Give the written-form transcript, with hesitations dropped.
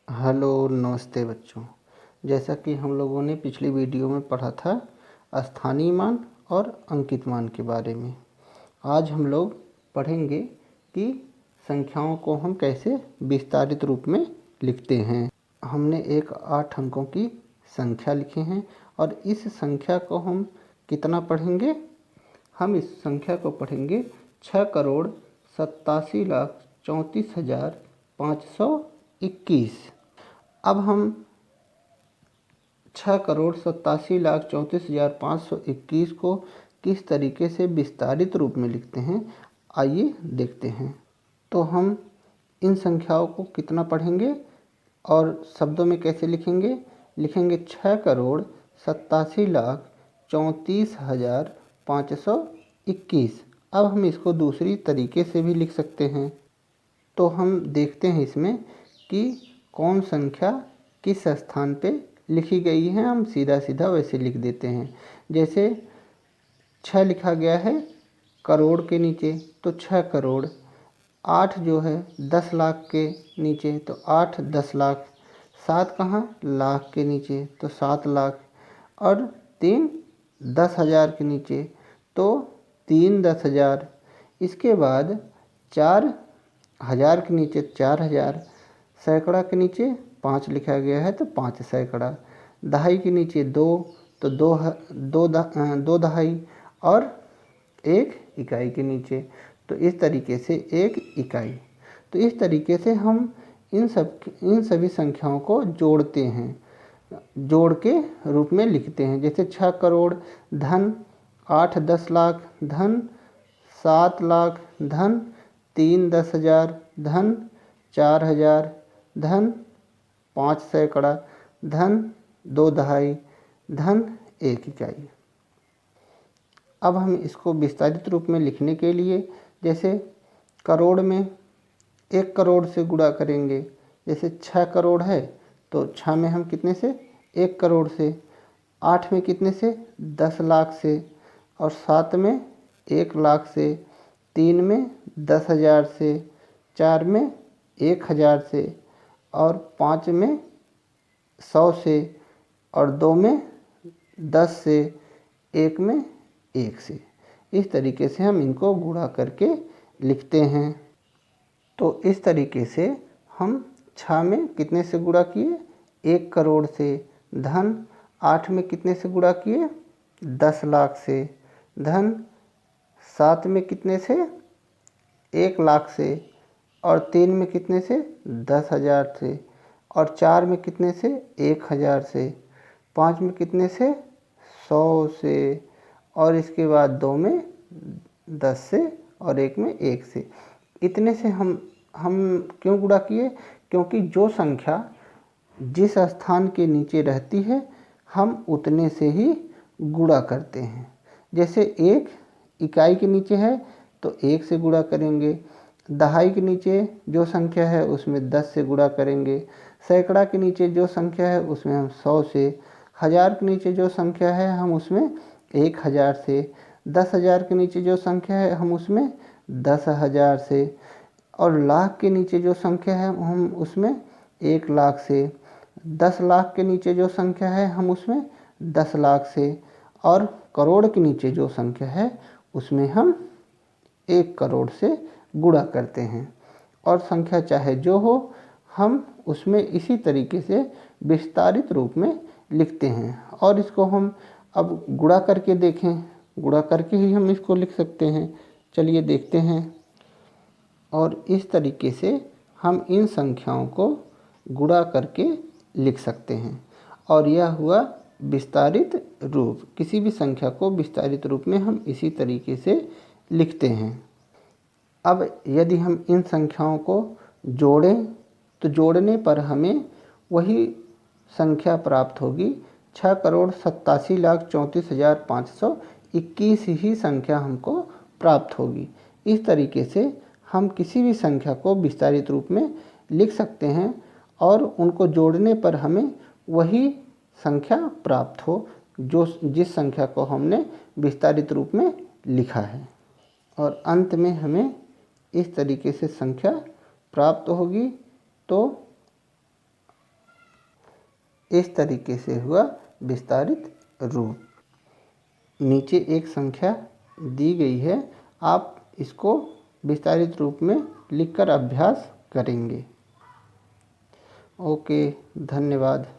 Hello नमस्ते बच्चों। जैसा कि हम लोगों ने पिछली वीडियो में पढ़ा था स्थानीय मान और अंकित मान के बारे में, आज हम लोग पढ़ेंगे कि संख्याओं को हम कैसे विस्तारित रूप में लिखते हैं। हमने एक 8 अंकों की संख्या लिखी है और इस संख्या को हम कितना पढ़ेंगे? हम इस संख्या को पढ़ेंगे 6,87,34,521। अब हम 6,87,34,521 को किस तरीके से विस्तारित रूप में लिखते हैं, आइए देखते हैं। तो हम इन संख्याओं को कितना पढ़ेंगे और शब्दों में कैसे लिखेंगे? लिखेंगे 6,87,34,521। अब हम इसको दूसरी तरीके से भी लिख सकते हैं। तो हम देखते हैं इसमें कि कौन संख्या किस स्थान पे लिखी गई है। हम सीधा सीधा वैसे लिख देते हैं। जैसे 6 लिखा गया है करोड़ के नीचे, तो 6 करोड़। 8 जो है 10 लाख के नीचे, तो 8 10 लाख। 7 कहाँ? लाख के नीचे, तो 7 लाख। और 3 10,000 के नीचे, तो 3 10,000। इसके बाद 4 हज़ार के नीचे 4,000। सैकड़ा के नीचे 5 लिखा गया है, तो 5 सैकड़ा। दहाई के नीचे 2, तो 2 दहाई। और 1 इकाई के नीचे, तो इस तरीके से 1 इकाई। तो इस तरीके से हम इन सभी संख्याओं को जोड़ते हैं, जोड़ के रूप में लिखते हैं। जैसे 6 करोड़ धन 8 10 लाख धन 7 लाख धन 3 10,000 धन 4,000 धन 5 सैकड़ा धन 2 दहाई धन 1 इकाई। अब हम इसको विस्तारित रूप में लिखने के लिए, जैसे करोड़ में 1 करोड़ से गुणा करेंगे। जैसे 6 करोड़ है, तो 6 में हम कितने से? 1 करोड़ से। 8 में कितने से? 10 लाख से। और 7 में 1 लाख से। 3 में 10,000 से। 4 में 1,000 से। और 5 में 100 से। और 2 में 10 से। 1 में 1 से। इस तरीके से हम इनको गुणा करके लिखते हैं। तो इस तरीके से हम 6 में कितने से गुणा किए? 1 करोड़ से। धन 8 में कितने से गुणा किए? 10 लाख से। धन 7 में कितने से? 1 लाख से। और 3 में कितने से? 10,000 से। और 4 में कितने से? 1,000 से। 5 में कितने से? 100 से। और इसके बाद 2 में 10 से। और 1 में 1 से। इतने से हम क्यों गुणा किए? क्योंकि जो संख्या जिस स्थान के नीचे रहती है, हम उतने से ही गुणा करते हैं। जैसे 1 इकाई के नीचे है, तो 1 से गुणा करेंगे। दहाई के नीचे जो संख्या है उसमें 10 से गुणा करेंगे। सैकड़ा के नीचे जो संख्या है उसमें हम 100 से। हज़ार के नीचे जो संख्या है हम उसमें 1,000 से। 10,000 के नीचे जो संख्या है हम उसमें 10,000 से। और लाख के नीचे जो संख्या है हम उसमें 1 लाख से। 10 लाख के नीचे जो संख्या है हम उसमें 10 लाख से। और करोड़ के नीचे जो संख्या है उसमें हम 1 करोड़ से गुणा करते हैं। और संख्या चाहे जो हो, हम उसमें इसी तरीके से विस्तारित रूप में लिखते हैं। और इसको हम अब गुणा करके देखें, गुणा करके ही हम इसको लिख सकते हैं। चलिए देखते हैं। और इस तरीके से हम इन संख्याओं को गुणा करके लिख सकते हैं। और यह हुआ विस्तारित रूप। किसी भी संख्या को विस्तारित रूप में हम इसी तरीके से लिखते हैं। अब यदि हम इन संख्याओं को जोड़ें, तो जोड़ने पर हमें वही संख्या प्राप्त होगी। 6,87,34,521 ही संख्या हमको प्राप्त होगी। इस तरीके से हम किसी भी संख्या को विस्तारित रूप में लिख सकते हैं और उनको जोड़ने पर हमें वही संख्या प्राप्त हो जिस संख्या को हमने विस्तारित रूप में लिखा है। और अंत में हमें इस तरीके से संख्या प्राप्त होगी। तो इस तरीके से हुआ विस्तारित रूप। नीचे एक संख्या दी गई है, आप इसको विस्तारित रूप में लिखकर अभ्यास करेंगे। ओके, धन्यवाद।